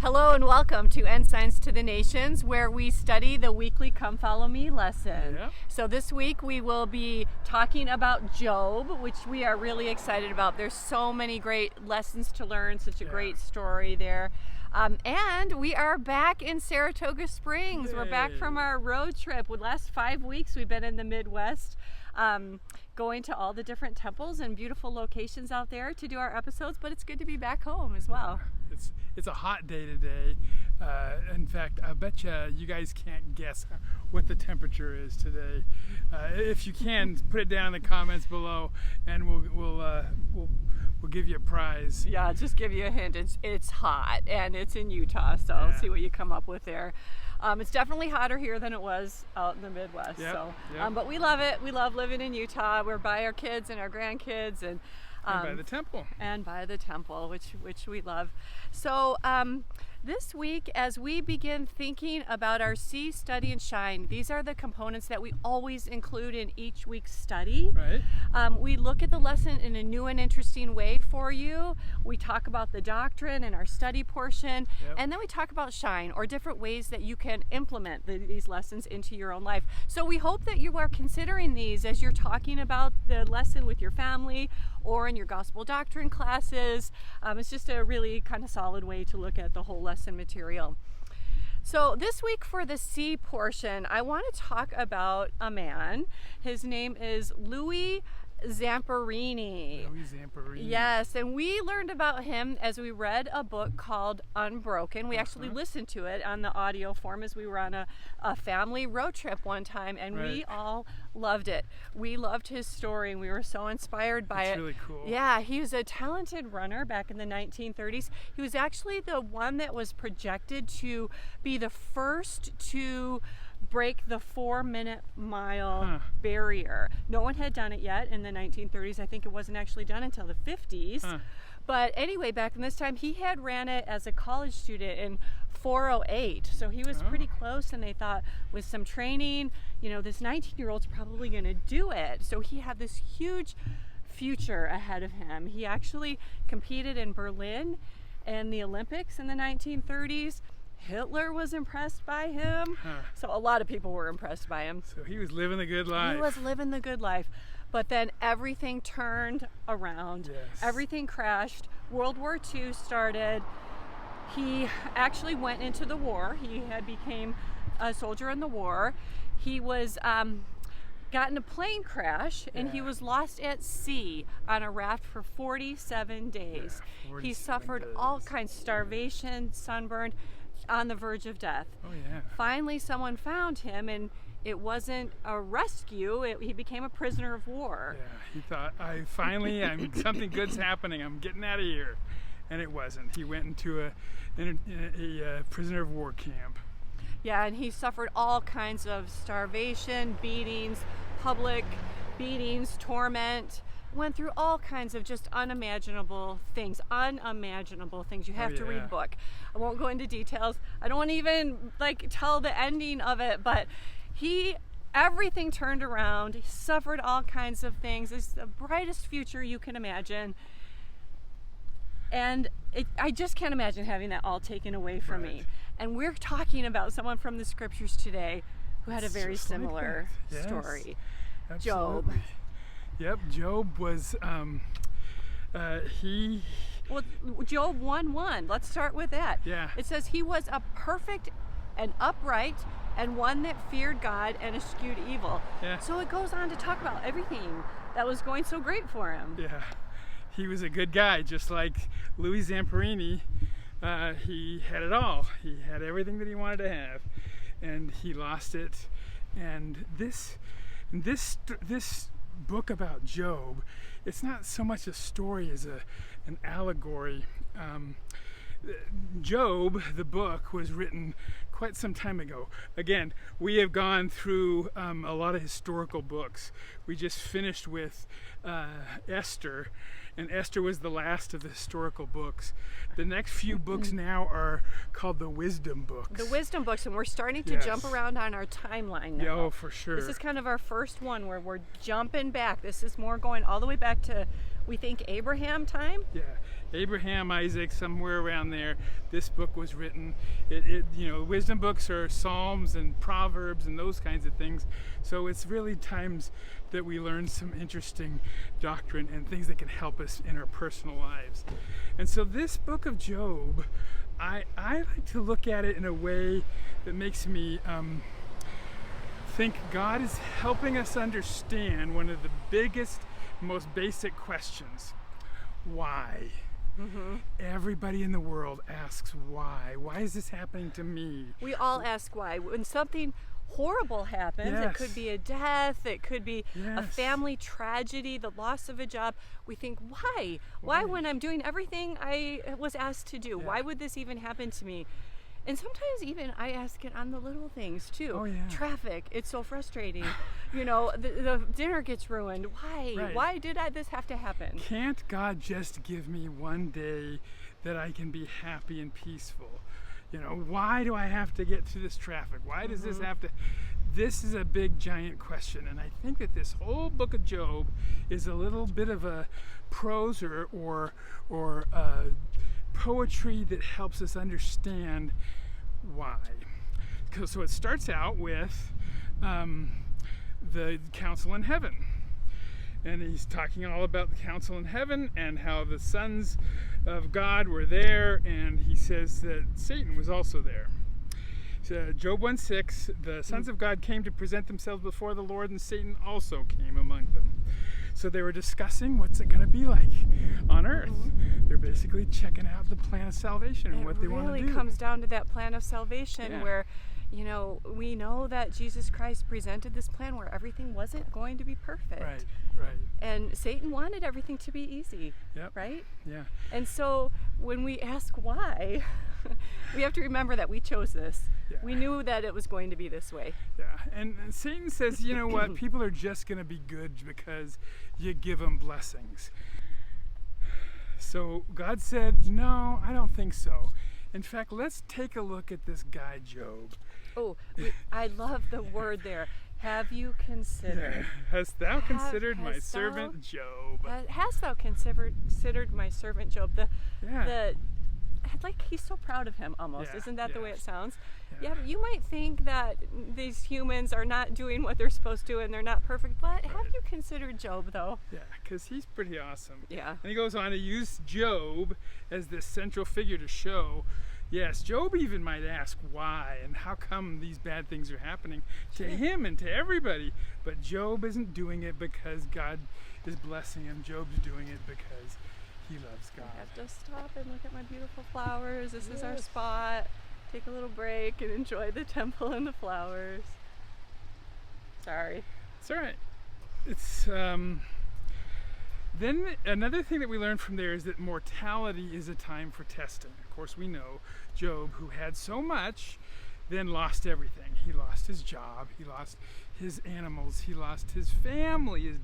Hello and welcome to Ensigns to the Nations, where we study the weekly Come Follow Me lesson. Yeah. So this week we will be talking about Job, which we are really excited about. There's so many great lessons to learn, such a great story there. And we are back in Saratoga Springs. We're back from our road trip. The last 5 weeks we've been in the Midwest, going to all the different temples and beautiful locations out there to do our episodes, but it's good to be back home as well. It's a hot day today. In fact, I bet you guys can't guess what the temperature is today. If you can, put it down in the comments below, and we'll give you a prize. Yeah, just give you a hint. It's hot, and it's in Utah, so see what you come up with there. It's definitely hotter here than it was out in the Midwest. But we love it. We love living in Utah. We're by our kids and our grandkids, and by the temple. And by the temple, which we love. So this week, as we begin thinking about our See, Study, and Shine, these are the components that we always include in each week's study. Right. We look at the lesson in a new and interesting way for you. We talk about the doctrine in our study portion, and then we talk about shine, or different ways that you can implement these lessons into your own life. So we hope that you are considering these as you're talking about the lesson with your family or in your gospel doctrine classes. It's just a really kind of solid way to look at the whole lesson material. So this week for the C portion, I want to talk about a man. His name is Louis Zamperini. Louis Zamperini. Yes, and we learned about him as we read a book called Unbroken. We actually listened to it on the audio form as we were on a family road trip one time, and we all loved it. We loved his story, and we were so inspired by it. It's really cool. Yeah, he was a talented runner back in the 1930s. He was actually the one that was projected to be the first to break the 4-minute mile barrier. No one had done it yet in the 1930s. I think it wasn't actually done until the 50s. But anyway, back in this time, he had ran it as a college student in 4:08. So he was pretty close, and they thought with some training, this 19-year-old's probably going to do it. So he had this huge future ahead of him. He actually competed in Berlin and the Olympics in the 1930s. Hitler was impressed by him. So a lot of people were impressed by him. So he was living the good life. He was living the good life. But then everything turned around. Yes. Everything crashed. World War II started. He actually went into the war. He had became a soldier in the war. He was got in a plane crash, and he was lost at sea on a raft for 47 days. 47 he suffered days. all kinds of starvation, sunburned, on the verge of death. Finally, someone found him, and it wasn't a rescue. He became a prisoner of war. He thought, something good's happening. I'm getting out of here. And it wasn't. He went into a prisoner of war camp. Yeah, and he suffered all kinds of starvation, beatings, public beatings, torment. Went through all kinds of just unimaginable things. You have to read the book. I won't go into details. I don't want to even tell the ending of it, but everything turned around. He suffered all kinds of things. It's the brightest future you can imagine. And I just can't imagine having that all taken away from me. And we're talking about someone from the scriptures today who had a very similar story. Absolutely. Job. Yep, Job was, Well, Job 1:1, let's start with that. Yeah. It says he was a perfect and upright and one that feared God and eschewed evil. Yeah. So it goes on to talk about everything that was going so great for him. Yeah, he was a good guy, just like Louis Zamperini. He had it all. He had everything that he wanted to have, and he lost it. And this book about Job, it's not so much a story as an allegory. Job, the book, was written quite some time ago. Again, we have gone through a lot of historical books. We just finished with Esther, and Esther was the last of the historical books. The next few books now are called the wisdom books. The wisdom books, and we're starting to Yes. jump around on our timeline now. Yeah, oh, for sure. This is kind of our first one where we're jumping back. This is more going all the way back to, we think, Abraham time. Yeah, Abraham, Isaac, somewhere around there. This book was written. Wisdom books are Psalms and Proverbs and those kinds of things. So it's really times that we learn some interesting doctrine and things that can help us in our personal lives. And so this book of Job, I like to look at it in a way that makes me think God is helping us understand one of the biggest, most basic questions. Why? Mm-hmm. Everybody in the world asks why. Why is this happening to me? We all ask why. When something horrible happens, Yes. it could be a death, it could be a Yes. family tragedy, the loss of a job. We think, why? Why when I'm doing everything I was asked to do? Yeah. Why would this even happen to me? And sometimes even I ask it on the little things too. Oh, yeah. Traffic, it's so frustrating. The dinner gets ruined. Why? Right. Why did this have to happen? Can't God just give me one day that I can be happy and peaceful? Why do I have to get through this traffic? Why does this have to? This is a big, giant question. And I think that this whole book of Job is a little bit of a prose or poetry that helps us understand why. So it starts out with the council in heaven. And he's talking all about the council in heaven and how the sons of God were there, and he says that Satan was also there. So Job 1:6, the sons of God came to present themselves before the Lord, and Satan also came among them. So they were discussing what's it going to be like on earth. They're basically checking out the plan of salvation and what they want to do. It really comes down to that plan of salvation Yeah. where, we know that Jesus Christ presented this plan where everything wasn't going to be perfect. Right. And Satan wanted everything to be easy, Yep. right? Yeah. And so when we ask why, we have to remember that we chose this. Yeah. We knew that it was going to be this way. Yeah, and Satan says, you know what, people are just going to be good because you give them blessings. So God said, no, I don't think so. In fact, let's take a look at this guy, Job. Oh, I love the word there. Have you considered? Hast thou considered my hast thou- servant Job? Hast thou considered my servant Job? Yeah. Like he's so proud of him almost. Yeah, Isn't that the yeah. way it sounds? Yeah. Yeah, you might think that these humans are not doing what they're supposed to and they're not perfect, but have Right. you considered Job though? Yeah, because he's pretty awesome. Yeah. And he goes on to use Job as this central figure to show, yes, Job even might ask why and how come these bad things are happening to him and to everybody. But Job isn't doing it because God is blessing him. Job's doing it because he loves God. I have to stop and look at my beautiful flowers. This is our Yes. spot. Take a little break and enjoy the temple and the flowers. Sorry. It's all right. It's then another thing that we learned from there is that mortality is a time for testing. Of course, we know Job, who had so much, then lost everything. He lost his job. He lost his animals. He lost his family.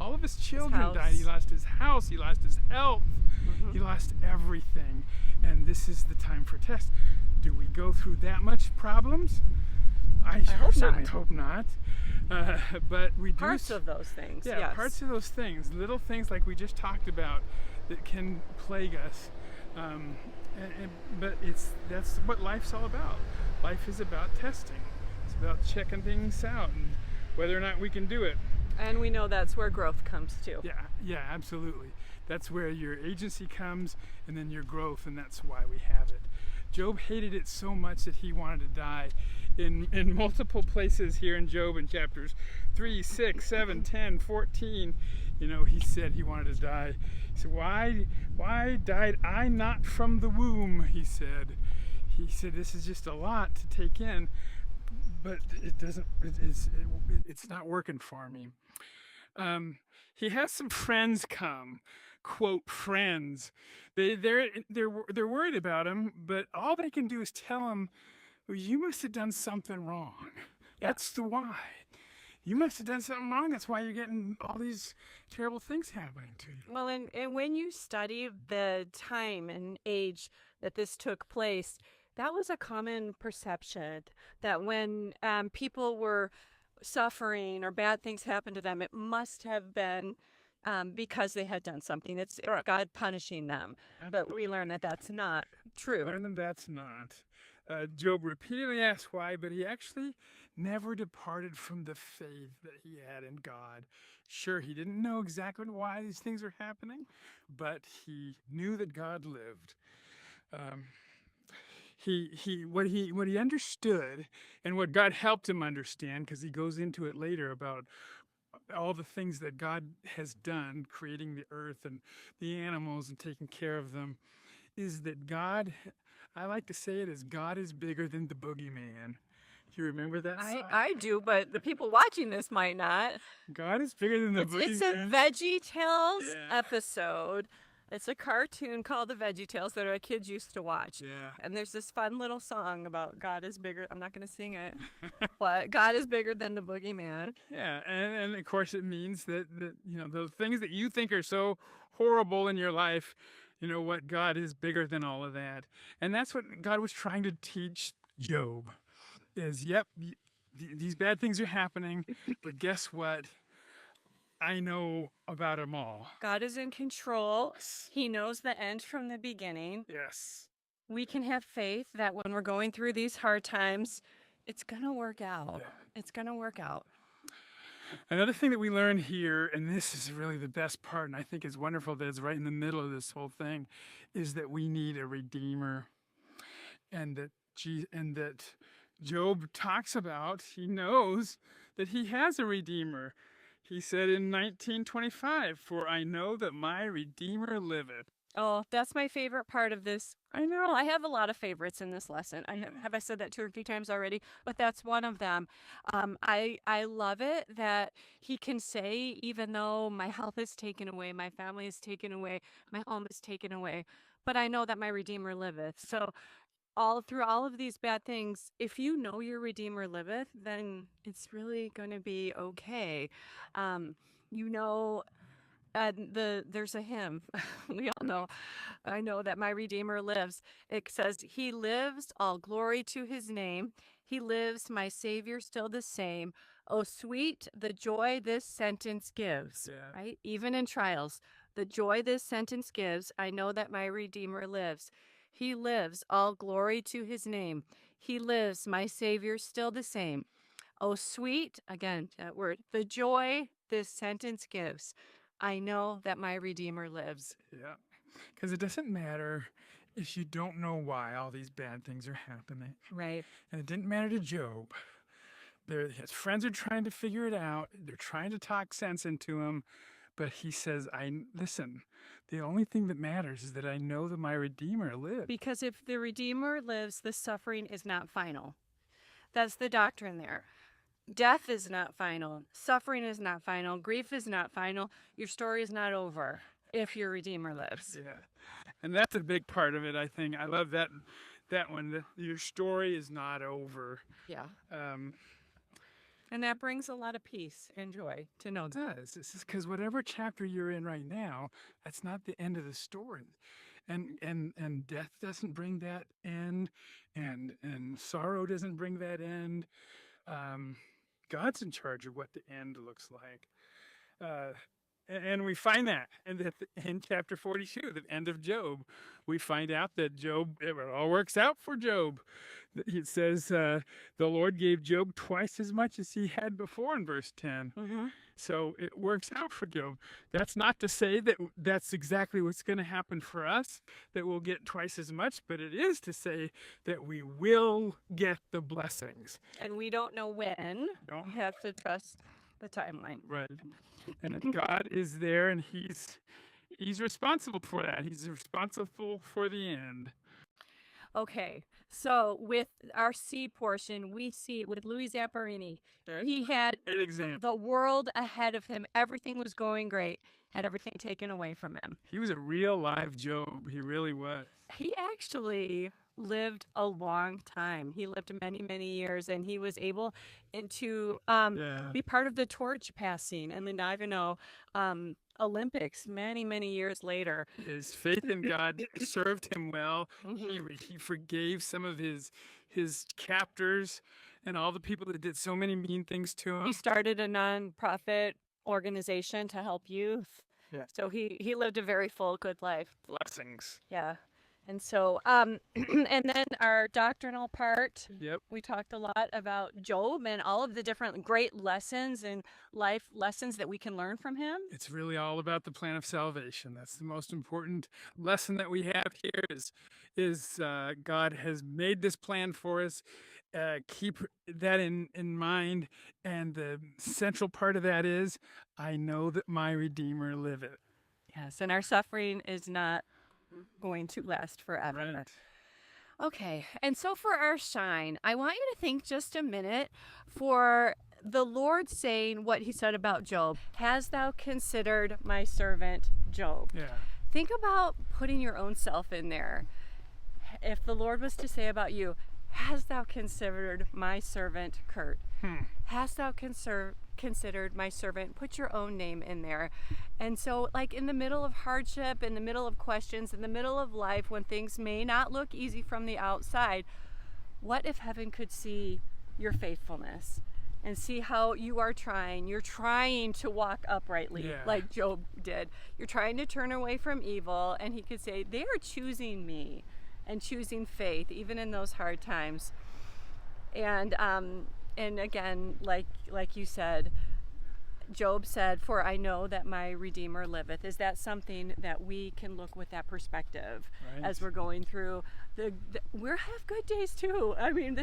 All of his children house. died. He lost his house. He lost his health. He lost everything. And this is the time for test. Do we go through that much problems? I hope certainly not. hope not. But we do Parts of those things. yeah, yes. parts of those things, little things like we just talked about that can plague us. But that's what life's all about. Life is about testing. It's about checking things out and whether or not we can do it. And we know that's where growth comes too. Yeah, absolutely. That's where your agency comes and then your growth, and that's why we have it. Job hated it so much that he wanted to die. In multiple places here in Job, in chapters 3, 6, 7, 10, 14, he said he wanted to die. He said, why died I not from the womb? He said, this is just a lot to take in, but it's not working for me. He has some friends come, quote, friends. They're worried about him, but all they can do is tell him well, you must have done something wrong. That's the why. You must have done something wrong. That's why you're getting all these terrible things happening to you. Well, and when you study the time and age that this took place, that was a common perception that when people were suffering or bad things happened to them, it must have been because they had done something. It's God punishing them. But we learn that that's not true. Learn that that's not. Job repeatedly asked why, but he actually never departed from the faith that he had in God. Sure, he didn't know exactly why these things were happening, but he knew that God lived. What he understood, and what God helped him understand, because he goes into it later about all the things that God has done, creating the earth and the animals and taking care of them, is that God, I like to say it as God is bigger than the boogeyman. Do you remember that song? I do, but the people watching this might not. God is bigger than the boogeyman. It's a VeggieTales episode. It's a cartoon called The VeggieTales that our kids used to watch. Yeah. And there's this fun little song about God is bigger. I'm not going to sing it, but God is bigger than the boogeyman. Yeah, and of course it means that the things that you think are so horrible in your life, you know what, God is bigger than all of that. And that's what God was trying to teach Job. Is, yep, these bad things are happening, but guess what? I know about them all. God is in control. He knows the end from the beginning. Yes. We can have faith that when we're going through these hard times, it's going to work out. Yeah. It's going to work out. Another thing that we learn here, and this is really the best part, and I think it's wonderful that it's right in the middle of this whole thing, is that we need a redeemer, and that Job talks about, he knows that he has a redeemer. He said in 1925, "For I know that my Redeemer liveth." Oh, that's my favorite part of this. I know I have a lot of favorites in this lesson. Have I said that 2 or 3 times already? But that's one of them. I love it that he can say, even though my health is taken away, my family is taken away, my home is taken away, but I know that my Redeemer liveth. So through all of these bad things, if you know your Redeemer liveth, then it's really going to be okay. There's a hymn we all know. I know that my Redeemer lives. It says, He lives, all glory to His name. He lives, my Savior still the same. Oh, sweet the joy this sentence gives. Yeah. Right? Even in trials, the joy this sentence gives. I know that my Redeemer lives. He lives, all glory to His name. He lives, my Savior still the same. Oh, sweet, again, that word, the joy this sentence gives. I know that my Redeemer lives. Yeah, because it doesn't matter if you don't know why all these bad things are happening. Right. And it didn't matter to Job. His friends are trying to figure it out. They're trying to talk sense into him. But he says, listen, the only thing that matters is that I know that my Redeemer lives. Because if the Redeemer lives, the suffering is not final. That's the doctrine there. Death is not final. Suffering is not final. Grief is not final. Your story is not over if your Redeemer lives. Yeah. And that's a big part of it, I think. I love that one. That your story is not over. Yeah. And that brings a lot of peace and joy to know that. It does. This is because whatever chapter you're in right now, that's not the end of the story. And death doesn't bring that end, and sorrow doesn't bring that end. God's in charge of what the end looks like. And we find that in chapter 42, the end of Job. We find out that it all works out for Job. It says the Lord gave Job twice as much as he had before in verse 10. Mm-hmm. So it works out for Job. That's not to say that that's exactly what's going to happen for us, that we'll get twice as much, but it is to say that we will get the blessings. And we don't know when. No. We have to trust the timeline. Right. And that God is there, and he's responsible for that. He's responsible for the end. Okay, so with our C portion, we see with Louis Zamperini, he had An example. the world ahead of him. Everything was going great. Had everything taken away from him. He was a real live Job. He really was. He actually lived a long time. He lived many, many years, and he was able to be part of the torch passing and the Niveno Olympics many, many years later. His faith in God served him well. He forgave some of his captors and all the people that did so many mean things to him. He started a non-profit organization to help youth. Yeah. So he lived a very full, good life. Blessings. Yeah. And so, and then our doctrinal part, Yep. we talked a lot about Job and all of the different great lessons and life lessons that we can learn from him. It's really all about the plan of salvation. That's the most important lesson that we have here is God has made this plan for us. Keep that in mind. And the central part of that is, I know that my Redeemer liveth. Yes, and our suffering is not going to last forever. Right. Okay, and so for our shine, I want you to think just a minute for the Lord saying what he said about Job. Has thou considered my servant Job? Yeah. Think about putting your own self in there. If the Lord was to say about you, has thou considered my servant Kurt? Hast thou considered my servant? Put your own name in there. And so, like, in the middle of hardship, in the middle of questions, in the middle of life, when things may not look easy from the outside, what if heaven could see your faithfulness and see how you are trying? You're trying to walk uprightly, like Job did. You're trying to turn away from evil, and he could say, they are choosing me and choosing faith, even in those hard times. And again, like you said, Job said, for I know that my Redeemer liveth. Is that something that we can look with that perspective as we're going through we have good days too. I mean,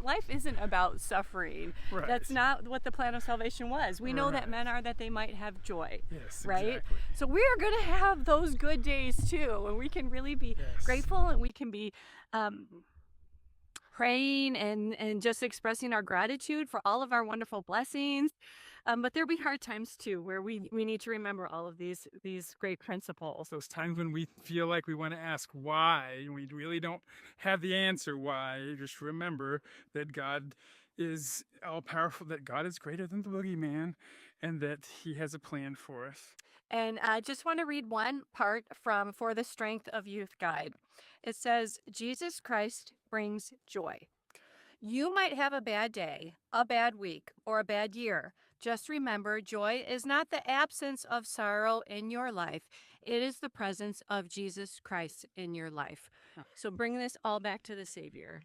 life isn't about suffering. Right. That's not what the plan of salvation was. We know that men are that they might have joy. Yes, right? Exactly. So we are going to have those good days too, and we can really be grateful, and we can be praying and just expressing our gratitude for all of our wonderful blessings. But there'll be hard times too, where we need to remember all of these great principles. Those times when we feel like we want to ask why, and we really don't have the answer why. Just remember that God is all powerful, that God is greater than the boogeyman, and that he has a plan for us. And I just want to read one part from For the Strength of Youth Guide. It says, Jesus Christ brings joy. You might have a bad day, a bad week, or a bad year. Just remember, joy is not the absence of sorrow in your life. It is the presence of Jesus Christ in your life. So bring this all back to the Savior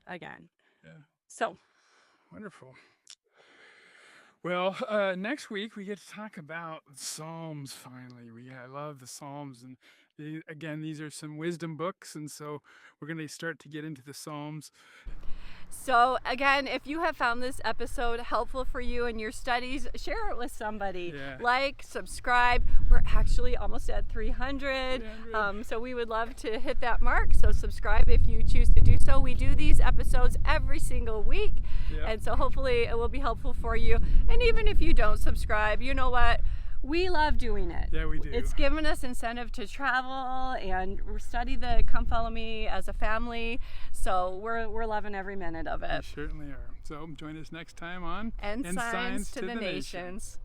again. Yeah. So wonderful. Well, next week we get to talk about Psalms. Finally, I love the Psalms, and these are some wisdom books, and so we're going to start to get into the Psalms. So again, if you have found this episode helpful for you in your studies, share it with somebody. Like, subscribe. We're actually almost at 300. So we would love to hit that mark. So subscribe if you choose to do so. We do these episodes every single week. And so hopefully it will be helpful for you. And even if you don't subscribe, you know what? We love doing it. Yeah, we do. It's given us incentive to travel and study the Come Follow Me as a family. So we're loving every minute of it. We certainly are. So join us next time on Ensigns to the Nations.